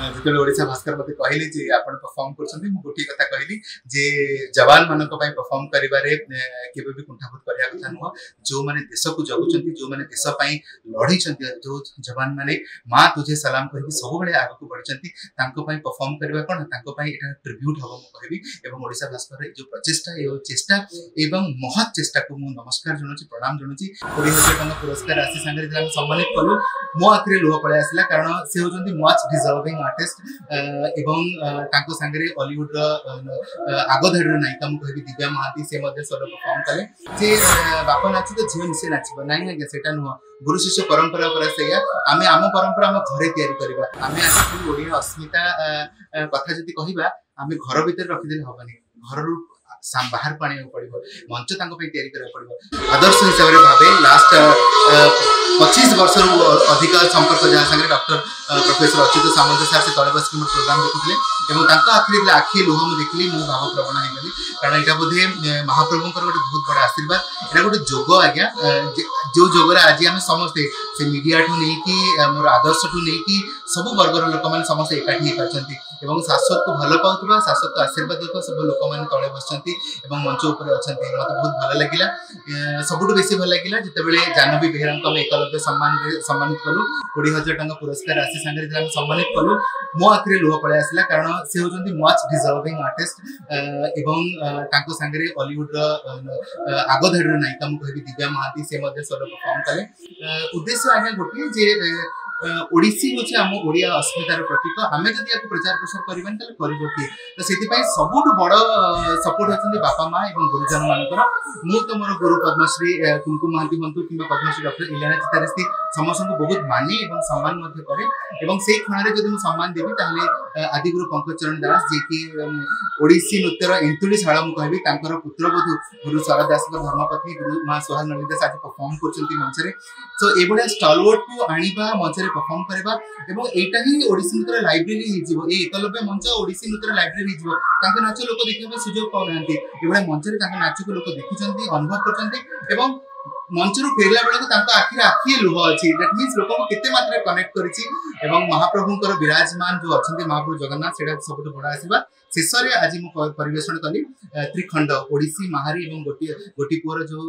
जिते ओडिशा भास्कर मते कहले जे आपण परफॉर्म करछन्ती मु गोटी कथा कहली जे जवान मानक पई परफॉर्म करिबारे केबे भी कुंठाबोध करिया कथा नुह जो माने देश को जगुचन्ती जो माने देश पई लढिचन्ती जो जवान माने मां तुझे सलाम कहि सब बळे आगु को बढ़िचन्ती तांको पई परफॉर्म करबा कोन तांको पई एटा ट्रिब्यूट हबो मु कहबी एवं ओडिशा भास्कर जो प्रचेष्टा ए चेष्टा एवं महत चेष्टा को मु नमस्कार जणुची प्रणाम जणुची 20,000 टंका पुरस्कार राशि संगे हम सम्मानित कलु मो आखिरे लुह पळे आसिला कारण से होजंती मच डिजर्विंग आर्टिस्ट एवं तांको संगे हॉलीवुड आगधाड़ी नायिका मु कहबी दिव्या महाती से मध्य सोलो परफॉर्म कले जे बापा नाचु तो झियो निसे नाचबो नाइ ना सेटा नुह गुरु शिष्य परंपरा पर से आमे आम परंपरा आम घरे तयारी करबा आमे आसी ओडिया अस्मिता कथा जति कहिबा आमे घर भीतर रखि देले हबनी घर रु बाहर पानी पड़ो मंच तैयारी करा आदर्श हिसाब से भावे लास्ट 25 वर्ष अधिक संपर्क जहाँ सागर डॉक्टर प्रोफेसर अच्युत सामंत सार से तले बस प्रोग्राम देखुले आखिरी आखि लुह मुझे देखली मु भावप्रवण होगली कारण यहाँ बोधे महाप्रभु गोटे बहुत बड़ा आशीर्वाद यहाँ गोटे जोग आज्ञा जो जोगर आज आम समस्ते से मीडिया ठू नहीं मोर आदर्श ठू नहीं सब वर्गर लोक मैंने समस्त एकाठी हो पार्टी शाश्वत को भल पाऊा शाश्वत को आशीर्वाद देता सब लोक मैंने तले बस मंच उपर अच्छा मत बहुत भल लगे सबुठ बेसी भल लगे जिते जानवी बेहरा एकलव्य सम्मानित कलु 20,000 टंका पुरस्कार राशि संगे हम सम्मानित कलु मो आखिरे लुह पळे आसिला कारण से होजंती मच डिजर्विंग आर्टिस्ट एवं तांको संगे हॉलीवुड आगधाड़ी नायिका मु कहबी दिव्या महाती से मध्य सोलो परफॉर्म कले उद्देश्य आज्ञा गोटे जे ओडिसी होचे आम ओडिया अस्मितार प्रतीक आमे जदि याको प्रचार प्रसार करबान तले करबो कि तो सेति पई सबुठ बड़ सपोर्ट होचंदी बापा मां एवं गुरुजन मानकर मु तो मोर गुरु पद्मश्री कुमकुम महांती हंतु किंबा पद्मश्री डॉक्टर इलियाना चितारस्ती समस्त को बहुत माने एवं सम्मान मध्य करे एवं से क्षण रे जदि मु सम्मान देबी ताहले आदिगुरु पंकज चरण दास जे कि ओडिसी नृत्यर एंतुली शाला मु कहबी तांकर पुत्रवधू गुरु सरदास धर्मपत्नी गुरु मां सोहाग नलिदास आज परफॉर्म करचंती मंच रे सो ए बडा स्टॉलवर्ड को आनिबा मंच रे परफॉर्म करबा एवं एटा ही ओडिसी नृत्यर लाइब्रेरी हि जीवो ए एकलव्य मंच ओडिसी नृत्यर लाइब्रेरी हि जीवो तांका नाच लोक देखिबा सुयोग पाउनांती एबडा मंच रे तांका नाच को लोक देखिचंती अनुभव करचंती एवं मंच रु फेरला बेला तांका आखि लुह अछि दैट मींस लोक को केते मात्रा कनेक्ट करिछि एवं महाप्रभुंकर विराजमान जो अछंती महाप्रभु जगन्नाथ सेडा सबुठ बडा आसीबा शेषरे आज मु परिवेषण कली त्रिखंड ओडिसी महारी एवं गोटी पुअर जो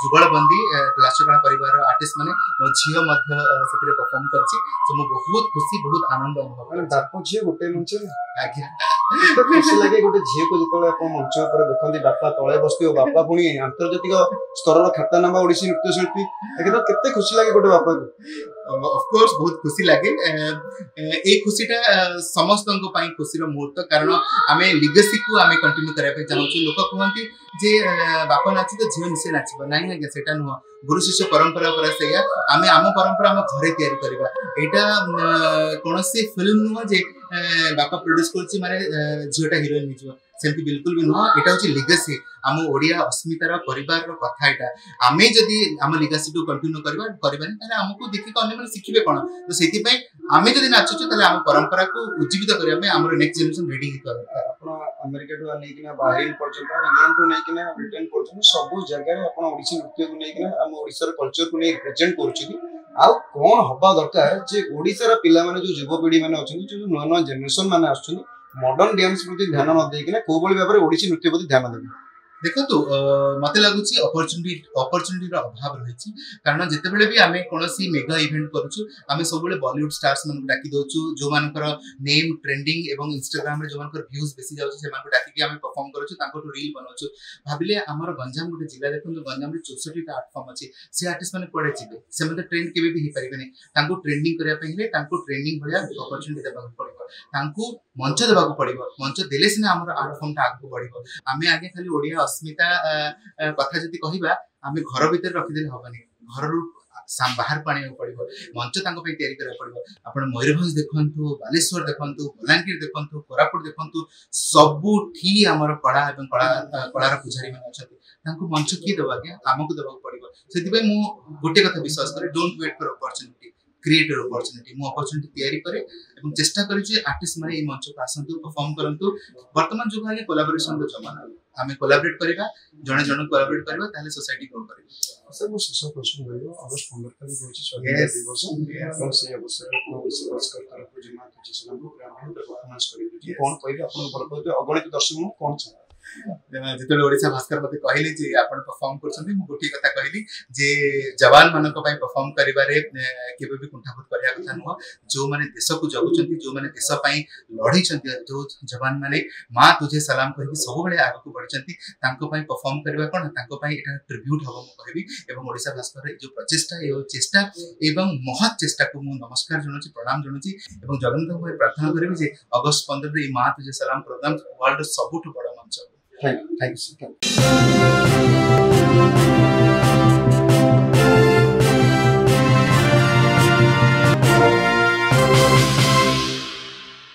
जुगलबंदी लाशकला परिवार आर्टिस्ट माने मो झियो मध्य सेतिरे परफॉर्म करछि तो मु बहुत खुशी बहुत आनंद अनुभव कर बापा झियो गोटे मंच आज्ञा तो खुशी लागे गोटे झियो को जतले आपण मंच ऊपर देखंती बापा तळे बसती बापा पुणी अंतर्जातिक स्तर ख्यातनामा ओडिसी नृत्य शिल्पी एके तो केते खुशी लागे गोटे बापा को ऑफ कोर्स बहुत खुशी लगे ए खुशीटा समस्त खुशी मुहूर्त कारण आमे लिगेसी को आमे कंटिन्यू करबे चाहू लोक कहंती जे बापा नाचि तो झियो निसे नाचबो नाइ ना सेटा नुह गुरु शिष्य परंपरा पर से आमे आम परंपरा आम घरे तयारी करबा एटा कोनोसी फिल्म नुह जे बापा प्रोड्यूस करछि माने झियोटा हीरोइन हिजो सेमती बिल्कुल भी नुह एटा होछि लिगेसी आम ओडिया अस्मितार परिवार रो कथा एटा आमे जदी आम लिगेसी को कंटिन्यू करबा करबानी ताले हमको देखि को अन्य माने सिखिबे कोन तो सेति पई आमे जदी नाचछु ताले आम परंपरा को उज्जीवित करिया में हमर नेक्स्ट जनरेशन रेडी हि कर आपण अमेरिका टू नै किना बाहरिन पर्यंत इंग्लैंड टू नै किना ब्रिटेन पर्यंत सब जगह रे आपण ओडिसी नृत्य को नै किना हम ओडिसा रो कल्चर को नै रिप्रेजेंट करछु आ कोन हबा दरकार जे ओडिसा रा पिला माने जो युवा पीढ़ी माने अछन जो नवा नवा जनरेशन माने आछन मॉडर्न डांस प्रति ध्यान न देकिना कोबोली भाबरे ओडिसी नृत्य प्रति ध्यान देबे देखो तो मते लागुची अपॉर्चुनिटी रो अभाव रहिछि कारण जते बेले भी आमे कोनोसी मेगा इवेंट करूछु आमे सब बेले बॉलीवुड स्टार्स मन डाकी दोछु जो मानकर नेम ट्रेंडिंग एवं इंस्टाग्राम रे जो मानकर व्यूज बेसी जाउछु से मानको डाकी के आमे परफॉर्म करूछु तांको तो रील बनाउछु भाबिले हमर गंजाम गुटे जिल्ला देखन गंजाम रे 64 टा आर्ट फॉर्म अछि से आर्टिस्ट माने कोडे छिबे से मते ट्रेंड केबे भी हि परिबे नै तांको ट्रेंडिंग करिया पहिले तांको ट्रेंडिंग भलिया अपॉर्चुनिटी देबा पड़िबो तांको मंच देबा पड़िबो मंच देले सिना हमर आर्ट फॉर्म ता आगु बढ़िबो आमे आगे खाली ओडिया अस्मिता कथा जति कहिबा आमे घर भीतर रखि देले हबनी घर रु बाहर पानी पड़ो मंच तैयारी करा पड़ो आपण मयूरभंज देखंतु बालेश्वर देखंतु बलांगीर देखंतु कोरापुट देखंतु सबुठी हमर कला एवं कलार पुजारी माने अछथि तांको मंच की देबा के हमकु देबा पड़ो सेति पई मु गोटे कथा विश्वास करे don't wait for opportunity create opportunity मु अपॉर्चुनिटी तैयारी करे एवं चेष्टा करी जे आर्टिस्ट माने ए मंच को आसंतु परफॉर्म करंतु वर्तमान जुग आगे कोलैबोरेशन रो जमाना आमे कोलैबोरेट करबा जणे जणे कोलैबोरेट करबा ताले सोसाइटी ग्रो करबा सर मु शेष प्रश्न रहियो अगस्त 15 तारिख होची स्वाधीनता दिवस और से अवसर को विश्वास करता रखो जे मां तुझे सलाम प्रोग्राम परफॉर्मेंस करिबे कोन कहबे आपन भल कहबे अगणित दर्शक कोन छ जिते ओडिशा भास्कर मते कहले जे आपण परफॉर्म करछन्ती मु गोटी कथा कहली जे जवान मानक पई परफॉर्म करिबारे केबे भी कुंठाबोध करिया कथा नुह जो माने देश को जगुचंती जो माने देश पई लढी छन्ती जो जवान माने मां तुझे सलाम कहि सब बेले आगु को बढ़छन्ती तांको पई परफॉर्म करबा कोन तांको पई एटा ट्रिब्यूट हबो मु कहबी एवं ओडिशा भास्कर जो प्रचेष्टा ए चेष्टा एवं महत चेष्टा को मु नमस्कार जणुची प्रणाम जणुची एवं जगन्नाथ को प्रार्थना करबी जे अगस्त 15 रे मां तुझे सलाम प्रोग्राम वर्ल्ड सबुठ बड़ मंच Thank you.